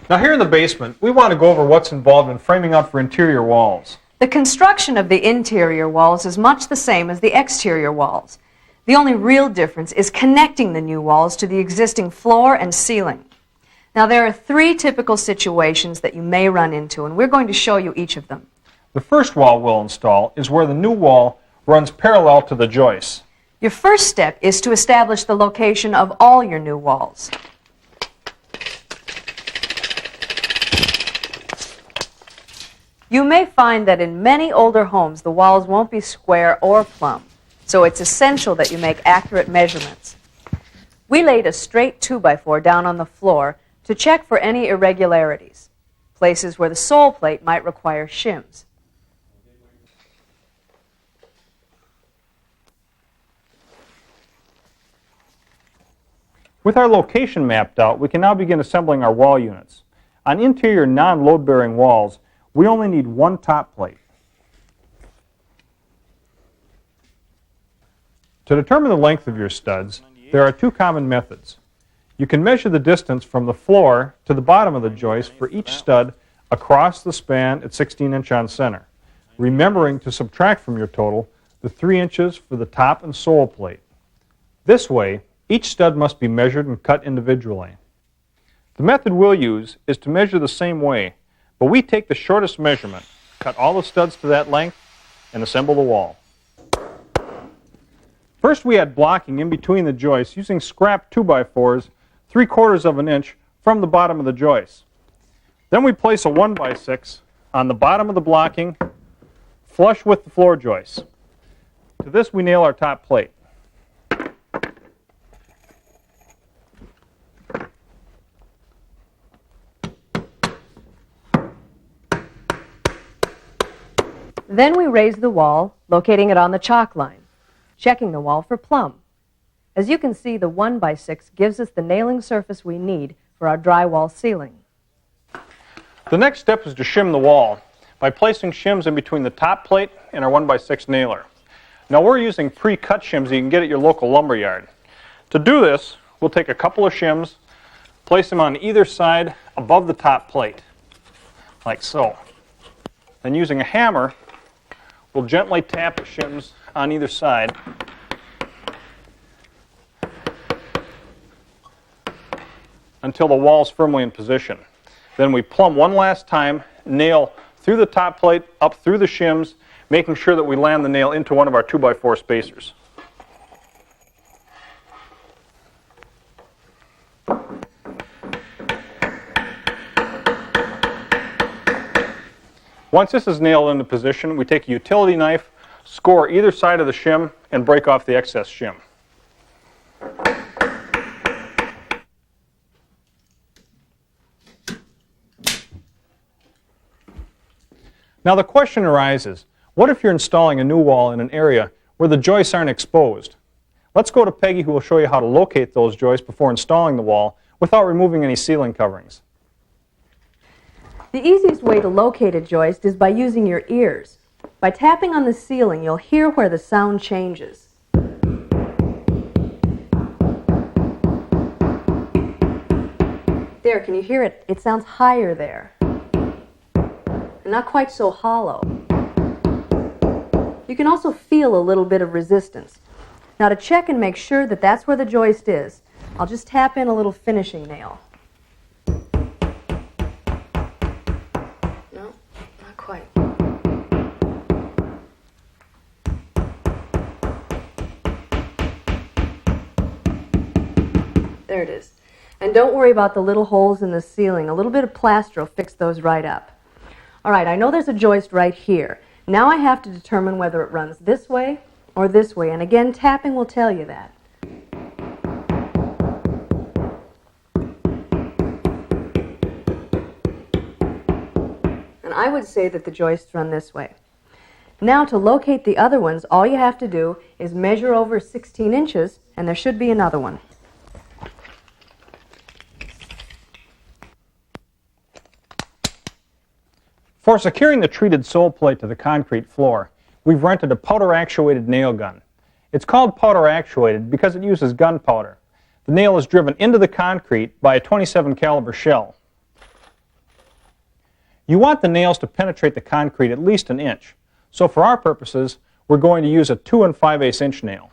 Now here in the basement, we want to go over what's involved in framing out for interior walls. The construction of the interior walls is much the same as the exterior walls. The only real difference is connecting the new walls to the existing floor and ceiling. Now there are 3 typical situations that you may run into, and we're going to show you each of them. The first wall we'll install is where the new wall runs parallel to the joists. Your first step is to establish the location of all your new walls. You may find that in many older homes the walls won't be square or plumb, so it's essential that you make accurate measurements. We laid a straight 2x4 down on the floor to check for any irregularities, places where the sole plate might require shims. With our location mapped out, we can now begin assembling our wall units. On interior non-load-bearing walls, we only need one top plate. To determine the length of your studs, there are 2 common methods. You can measure the distance from the floor to the bottom of the joist for each stud across the span at 16-inch on center, remembering to subtract from your total the 3 inches for the top and sole plate. This way, each stud must be measured and cut individually. The method we'll use is to measure the same way, but we take the shortest measurement, cut all the studs to that length, and assemble the wall. First, we add blocking in between the joists using scrap 2x4s 3/4 of an inch from the bottom of the joist. Then we place a 1x6 on the bottom of the blocking, flush with the floor joists. To this, we nail our top plate. Then we raise the wall, locating it on the chalk line, checking the wall for plumb. As you can see, the 1x6 gives us the nailing surface we need for our drywall ceiling. The next step is to shim the wall by placing shims in between the top plate and our 1x6 nailer. Now we're using pre-cut shims you can get at your local lumber yard. To do this, we'll take a couple of shims, place them on either side above the top plate, like so. Then using a hammer, we'll gently tap the shims on either side until the wall's firmly in position. Then we plumb one last time, nail through the top plate, up through the shims, making sure that we land the nail into one of our 2x4 spacers. Once this is nailed into position, we take a utility knife, score either side of the shim, and break off the excess shim. Now the question arises, what if you're installing a new wall in an area where the joists aren't exposed? Let's go to Peggy, who will show you how to locate those joists before installing the wall without removing any ceiling coverings. The easiest way to locate a joist is by using your ears. By tapping on the ceiling, you'll hear where the sound changes. There, can you hear it? It sounds higher there. And not quite so hollow. You can also feel a little bit of resistance. Now to check and make sure that that's where the joist is, I'll just tap in a little finishing nail. No, not quite. There it is. And don't worry about the little holes in the ceiling. A little bit of plaster will fix those right up. All right, I know there's a joist right here. Now I have to determine whether it runs this way or this way. And again, tapping will tell you that. And I would say that the joists run this way. Now to locate the other ones, all you have to do is measure over 16 inches, and there should be another one. For securing the treated sole plate to the concrete floor, we've rented a powder-actuated nail gun. It's called powder-actuated because it uses gunpowder. The nail is driven into the concrete by a 27 caliber shell. You want the nails to penetrate the concrete at least an inch. So for our purposes, we're going to use a 2 5/8 inch nail.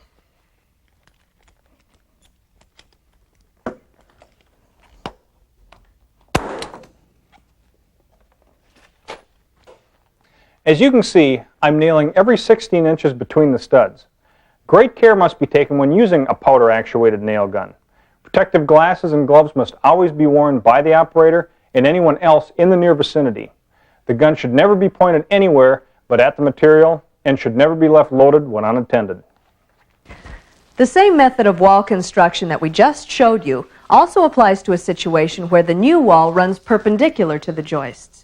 As you can see, I'm nailing every 16 inches between the studs. Great care must be taken when using a powder-actuated nail gun. Protective glasses and gloves must always be worn by the operator and anyone else in the near vicinity. The gun should never be pointed anywhere but at the material and should never be left loaded when unattended. The same method of wall construction that we just showed you also applies to a situation where the new wall runs perpendicular to the joists.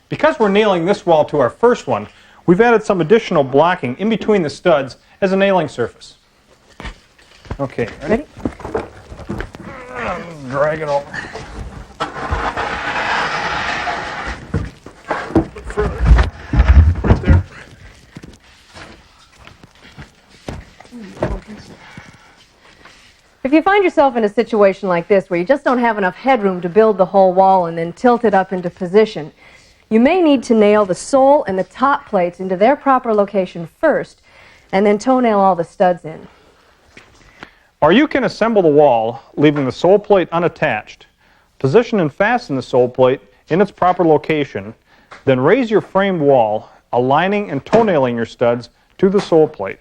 Because we're nailing this wall to our first one, we've added some additional blocking in between the studs as a nailing surface. Okay, ready? Drag it over. Further. Right there. If you find yourself in a situation like this where you just don't have enough headroom to build the whole wall and then tilt it up into position, you may need to nail the sole and the top plates into their proper location first and then toenail all the studs in. Or you can assemble the wall, leaving the sole plate unattached. Position and fasten the sole plate in its proper location, then raise your framed wall, aligning and toenailing your studs to the sole plate.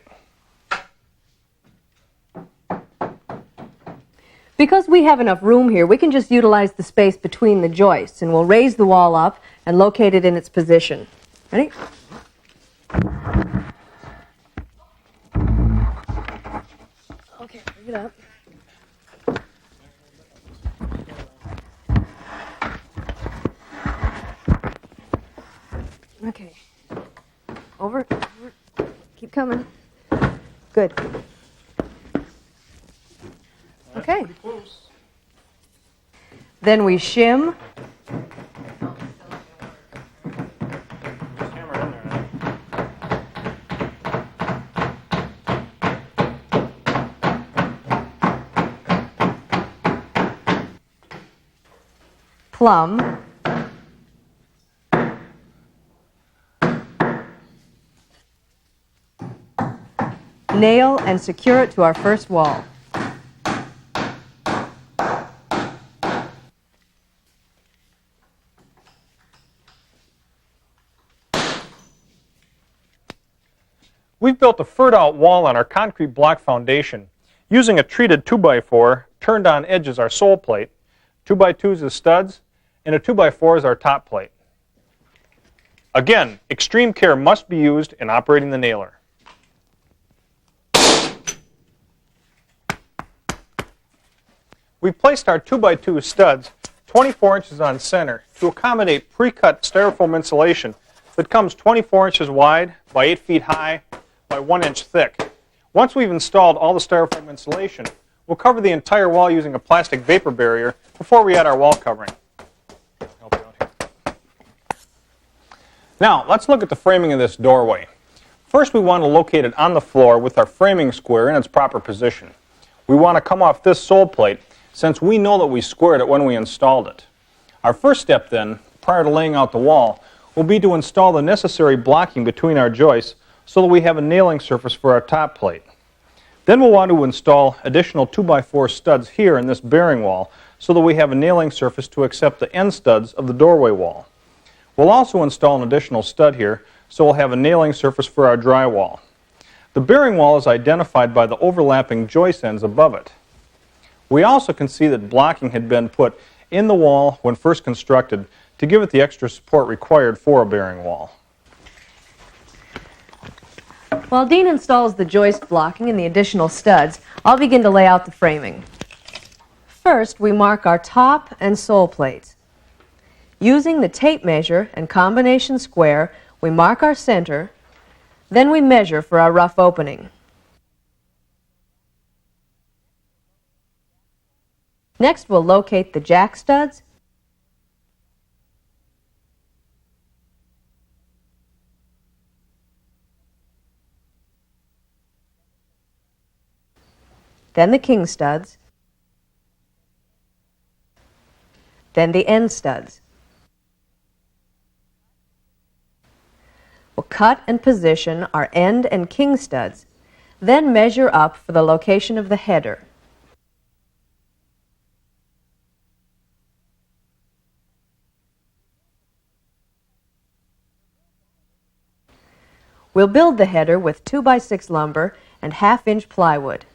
Because we have enough room here, we can just utilize the space between the joists, and we'll raise the wall up and locate it in its position. Ready? Okay, bring it up. Okay. Over. Keep coming. Good. Okay. Then we shim. Plumb. Nail and secure it to our first wall. We've built a furred-out wall on our concrete block foundation using a treated 2x4 turned on edge as our sole plate, 2x2s as studs, and a 2x4 is our top plate. Again, extreme care must be used in operating the nailer. We placed our 2x2 studs 24 inches on center to accommodate pre-cut styrofoam insulation that comes 24 inches wide by 8 feet high by 1 inch thick. Once we've installed all the styrofoam insulation, we'll cover the entire wall using a plastic vapor barrier before we add our wall covering. Help you out here. Now, let's look at the framing of this doorway. First, we want to locate it on the floor with our framing square in its proper position. We want to come off this sole plate since we know that we squared it when we installed it. Our first step then, prior to laying out the wall, will be to install the necessary blocking between our joists so that we have a nailing surface for our top plate. Then we'll want to install additional 2x4 studs here in this bearing wall so that we have a nailing surface to accept the end studs of the doorway wall. We'll also install an additional stud here so we'll have a nailing surface for our drywall. The bearing wall is identified by the overlapping joist ends above it. We also can see that blocking had been put in the wall when first constructed to give it the extra support required for a bearing wall. While Dean installs the joist blocking and the additional studs, I'll begin to lay out the framing. First, we mark our top and sole plates. Using the tape measure and combination square, we mark our center, then we measure for our rough opening. Next, we'll locate the jack studs, then the king studs, then the end studs. We'll cut and position our end and king studs, then measure up for the location of the header. We'll build the header with 2x6 lumber and 1/2 inch plywood.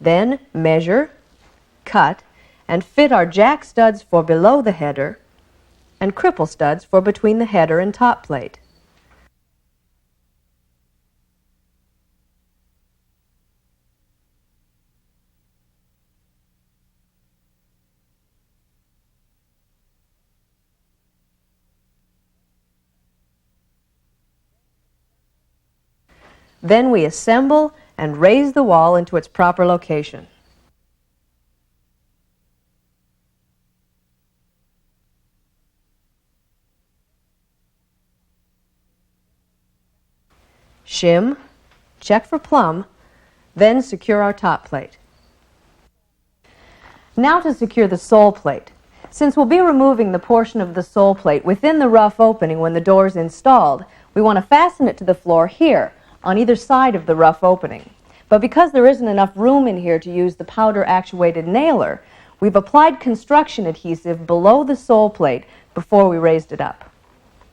Then measure, cut, and fit our jack studs for below the header and cripple studs for between the header and top plate. Then we assemble and raise the wall into its proper location. Shim, check for plumb, then secure our top plate. Now to secure the sole plate. Since we'll be removing the portion of the sole plate within the rough opening when the door is installed, we want to fasten it to the floor here, on either side of the rough opening. But because there isn't enough room in here to use the powder-actuated nailer, we've applied construction adhesive below the sole plate before we raised it up.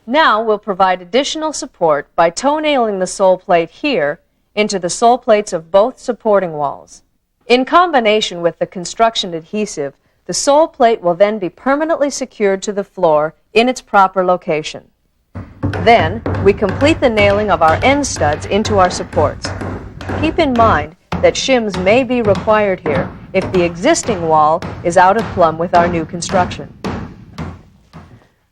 Now we'll provide additional support by toe nailing the sole plate here into the sole plates of both supporting walls. In combination with the construction adhesive, the sole plate will then be permanently secured to the floor in its proper location. Then, we complete the nailing of our end studs into our supports. Keep in mind that shims may be required here if the existing wall is out of plumb with our new construction.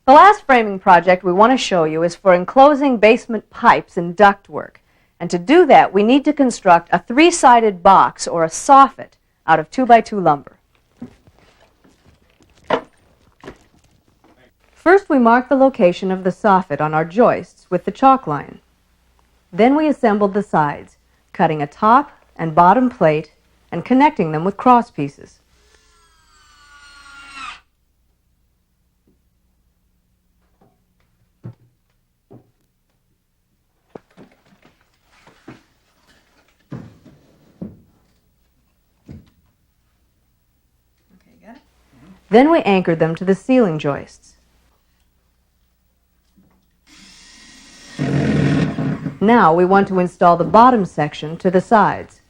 The last framing project we want to show you is for enclosing basement pipes and ductwork. And to do that, we need to construct a 3-sided box or a soffit out of 2x2 lumber. First, we mark the location of the soffit on our joists with the chalk line. Then we assembled the sides, cutting a top and bottom plate and connecting them with cross pieces. Then we anchored them to the ceiling joists. Now we want to install the bottom section to the sides.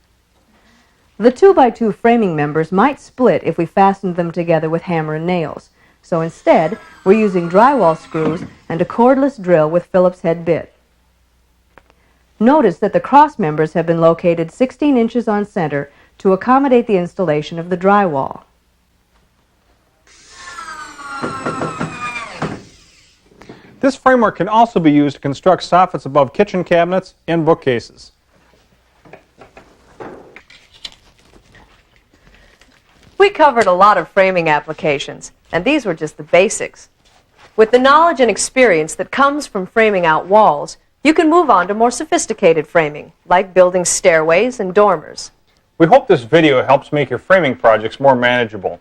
The 2x2 framing members might split if we fastened them together with hammer and nails. So instead, we're using drywall screws and a cordless drill with Phillips head bit. Notice that the cross members have been located 16 inches on center to accommodate the installation of the drywall. This framework can also be used to construct soffits above kitchen cabinets and bookcases. We covered a lot of framing applications, and these were just the basics. With the knowledge and experience that comes from framing out walls, you can move on to more sophisticated framing, like building stairways and dormers. We hope this video helps make your framing projects more manageable.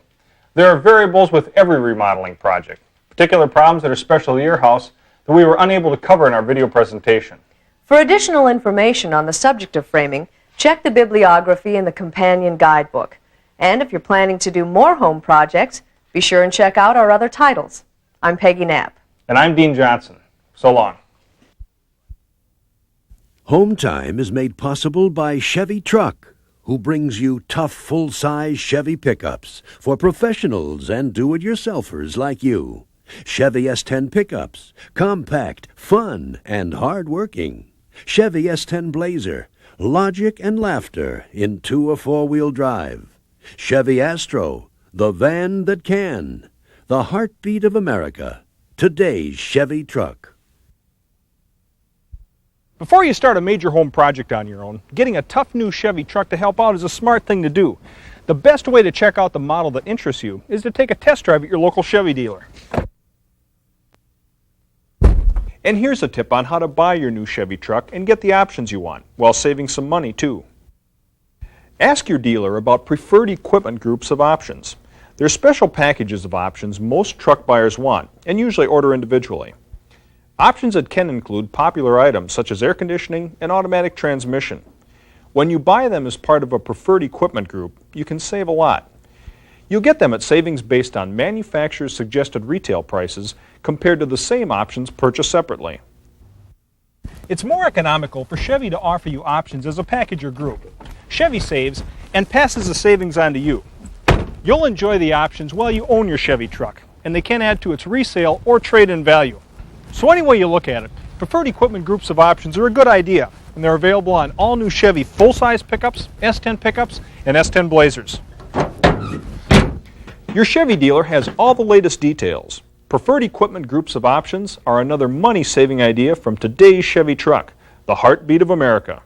There are variables with every remodeling project, particular problems that are special to your house that we were unable to cover in our video presentation. For additional information on the subject of framing, check the bibliography in the companion guidebook. And if you're planning to do more home projects, be sure and check out our other titles. I'm Peggy Knapp. And I'm Dean Johnson. So long. Hometime is made possible by Chevy Truck, who brings you tough, full-size Chevy pickups for professionals and do-it-yourselfers like you. Chevy S10 pickups, compact, fun, and hard-working. Chevy S10 Blazer, logic and laughter in 2- or 4-wheel drive. Chevy Astro, the van that can. The heartbeat of America. Today's Chevy Truck. Before you start a major home project on your own, getting a tough new Chevy truck to help out is a smart thing to do. The best way to check out the model that interests you is to take a test drive at your local Chevy dealer. And here's a tip on how to buy your new Chevy truck and get the options you want, while saving some money too. Ask your dealer about preferred equipment groups of options. There's special packages of options most truck buyers want, and usually order individually. Options that can include popular items such as air conditioning and automatic transmission. When you buy them as part of a preferred equipment group, you can save a lot. You'll get them at savings based on manufacturer's suggested retail prices compared to the same options purchased separately. It's more economical for Chevy to offer you options as a package or group. Chevy saves and passes the savings on to you. You'll enjoy the options while you own your Chevy truck, and they can add to its resale or trade-in value. So any way you look at it, preferred equipment groups of options are a good idea, and they're available on all new Chevy full-size pickups, S10 pickups, and S10 Blazers. Your Chevy dealer has all the latest details. Preferred equipment groups of options are another money-saving idea from today's Chevy truck, the heartbeat of America.